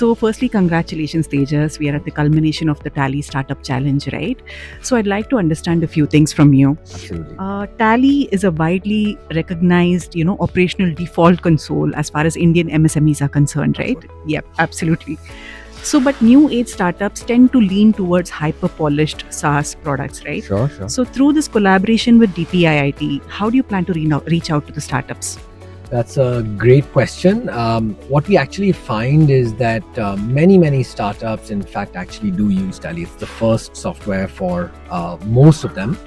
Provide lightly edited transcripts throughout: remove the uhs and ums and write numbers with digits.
So firstly, congratulations, Tejas. We are at the culmination of the Tally Startup Challenge, right? So I'd like to understand a few things from you. Absolutely. Tally is a widely recognized, operational default console as far as Indian MSMEs are concerned, right? Yep, absolutely. So, but new age startups tend to lean towards hyper polished SaaS products, right? Sure. So, through this collaboration with DPIIT, how do you plan to reach out to the startups? That's a great question. What we actually find is that many startups, in fact, actually do use Tally. It's the first software for most of them.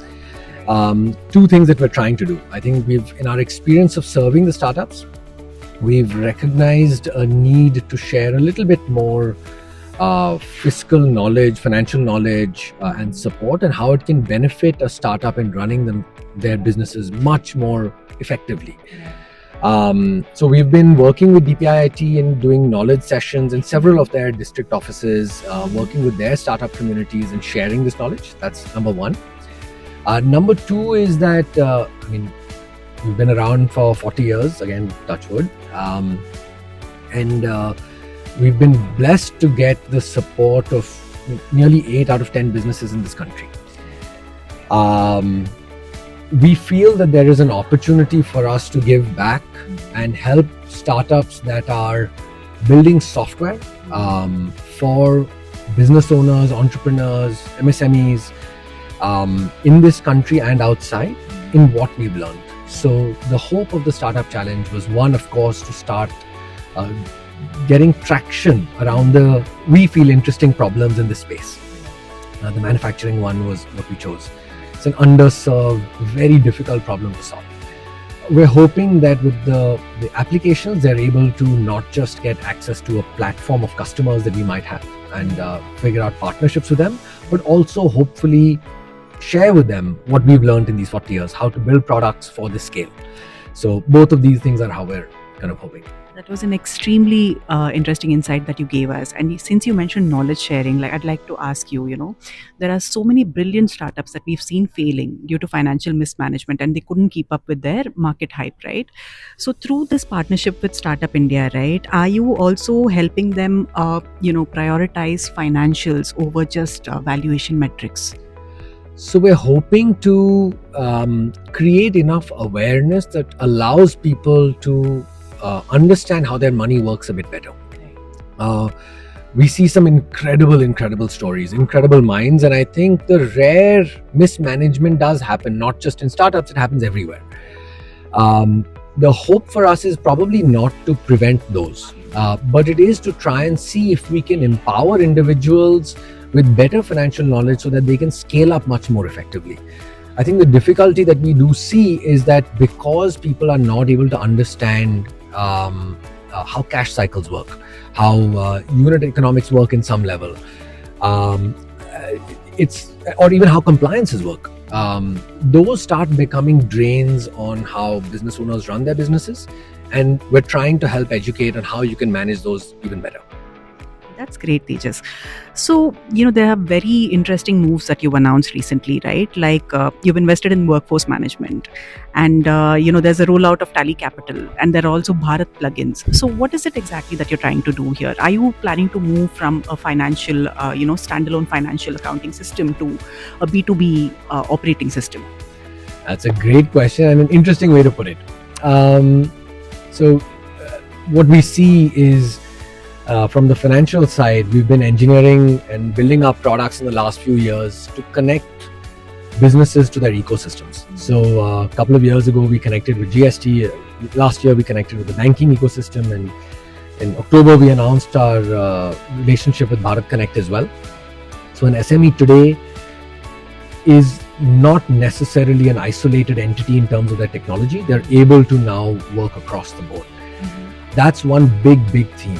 Two things that we're trying to do. I think in our experience of serving the startups, we've recognized a need to share a little bit more fiscal knowledge, financial knowledge, and support, and how it can benefit a startup in running their businesses much more effectively. So we've been working with DPIIT and doing knowledge sessions in several of their district offices, working with their startup communities and sharing this knowledge. That's number one. Number two is that, we've been around for 40 years, again, touch wood. And we've been blessed to get the support of nearly 8 out of 10 businesses in this country. We feel that there is an opportunity for us to give back and help startups that are building software for business owners, entrepreneurs, MSMEs in this country and outside in what we've learned. So the hope of the Startup Challenge was one, of course, to start getting traction around we feel interesting problems in this space. The manufacturing one was what we chose. It's an underserved, very difficult problem to solve. We're hoping that with the applications, they're able to not just get access to a platform of customers that we might have and figure out partnerships with them, but also hopefully share with them what we've learned in these 40 years, how to build products for this scale. So both of these things are how we're kind of hoping. That was an extremely interesting insight that you gave us. And since you mentioned knowledge sharing, I'd like to ask you, there are so many brilliant startups that we've seen failing due to financial mismanagement, and they couldn't keep up with their market hype, right? So through this partnership with Startup India, right, are you also helping them, prioritize financials over just valuation metrics? So we're hoping to create enough awareness that allows people to understand how their money works a bit better. We see some incredible stories, incredible minds, and I think the rare mismanagement does happen, not just in startups, it happens everywhere. The hope for us is probably not to prevent those, but it is to try and see if we can empower individuals with better financial knowledge so that they can scale up much more effectively. I think the difficulty that we do see is that because people are not able to understand how cash cycles work, how unit economics work in some level, or even how compliances work. Those start becoming drains on how business owners run their businesses, and we're trying to help educate on how you can manage those even better. That's great, Tejas. So, there are very interesting moves that you've announced recently, right? You've invested in workforce management, and, there's a rollout of Tally Capital, and there are also Bharat plugins. So what is it exactly that you're trying to do here? Are you planning to move from a financial, standalone financial accounting system to a B2B operating system? That's a great question and an interesting way to put it. What we see is, from the financial side, we've been engineering and building up products in the last few years to connect businesses to their ecosystems. So a couple of years ago, we connected with GST. Last year, we connected with the banking ecosystem. And in October, we announced our relationship with Bharat Connect as well. So an SME today is not necessarily an isolated entity in terms of their technology. They're able to now work across the board. That's one big theme.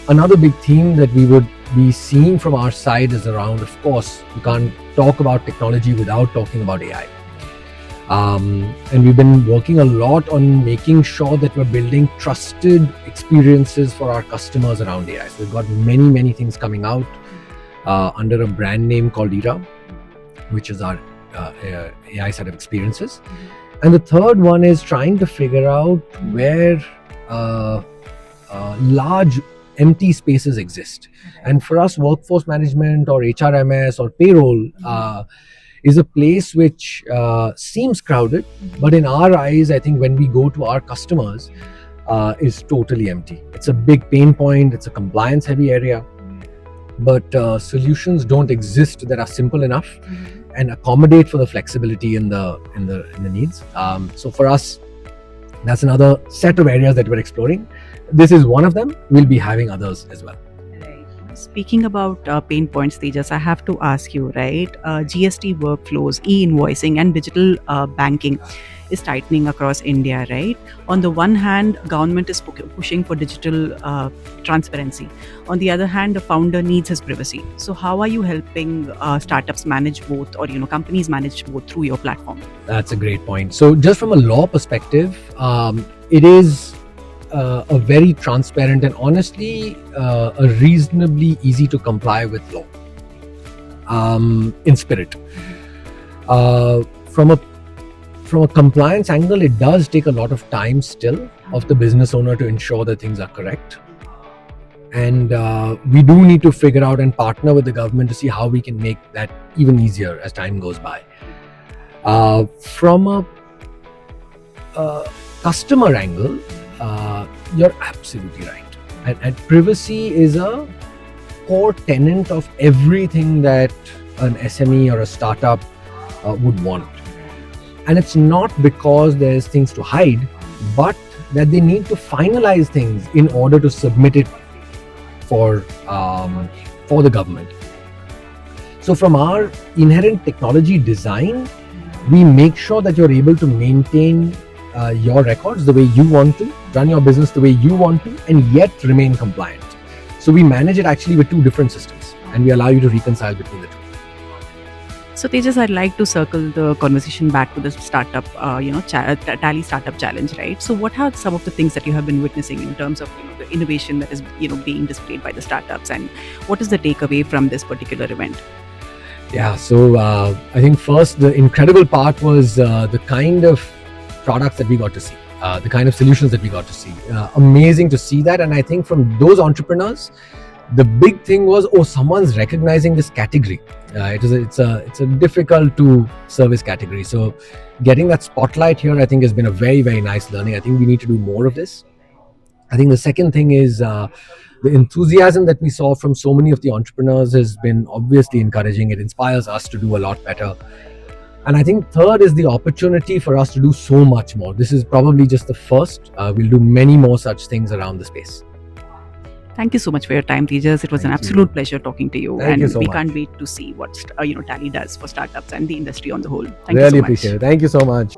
Another big theme that we would be seeing from our side is around, of course, you can't talk about technology without talking about AI. And we've been working a lot on making sure that we're building trusted experiences for our customers around AI. So we've got many things coming out under a brand name called ERA, which is our AI set of experiences. And the third one is trying to figure out where large empty spaces exist. And for us, workforce management or HRMS or payroll is a place which seems crowded, but in our eyes, I think when we go to our customers, is totally empty. It's a big pain point. It's a compliance heavy area, but solutions don't exist that are simple enough and accommodate for the flexibility in the needs. So for us, that's another set of areas that we're exploring. This is one of them. We'll be having others as well. Right. Speaking about pain points, Tejas, I have to ask you, right? GST workflows, e-invoicing, and digital banking is tightening across India, right? On the one hand, government is pushing for digital transparency. On the other hand, the founder needs his privacy. So, how are you helping startups manage both, or companies manage both through your platform? That's a great point. So, just from a law perspective, it is a very transparent and honestly a reasonably easy to comply with law in spirit. From a compliance angle, it does take a lot of time still of the business owner to ensure that things are correct. And we do need to figure out and partner with the government to see how we can make that even easier as time goes by. From a customer angle, you're absolutely right. And privacy is a core tenet of everything that an SME or a startup would want. And it's not because there's things to hide, but that they need to finalize things in order to submit it for the government. So from our inherent technology design, we make sure that you're able to maintain your records the way you want to, run your business the way you want to, and yet remain compliant. So we manage it actually with two different systems, and we allow you to reconcile between the two. So Tejas, I'd like to circle the conversation back to the startup, Tally Startup Challenge, right? So what are some of the things that you have been witnessing in terms of the innovation that is being displayed by the startups, and what is the takeaway from this particular event? Yeah, so I think first the incredible part was the kind of products that we got to see, the kind of solutions that we got to see. Amazing to see that, and I think from those entrepreneurs, the big thing was, someone's recognizing this category. It's a difficult to service category. So getting that spotlight here, I think, has been a very, very nice learning. I think we need to do more of this. I think the second thing is the enthusiasm that we saw from so many of the entrepreneurs has been obviously encouraging. It inspires us to do a lot better. And I think third is the opportunity for us to do so much more. This is probably just the first. We'll do many more such things around the space. Thank you so much for your time, Tejas. It was an absolute pleasure talking to you. Thank you so we much. Can't wait to see what Tally does for startups and the industry on the whole. Thank you so Really much. appreciate it. Thank you so much.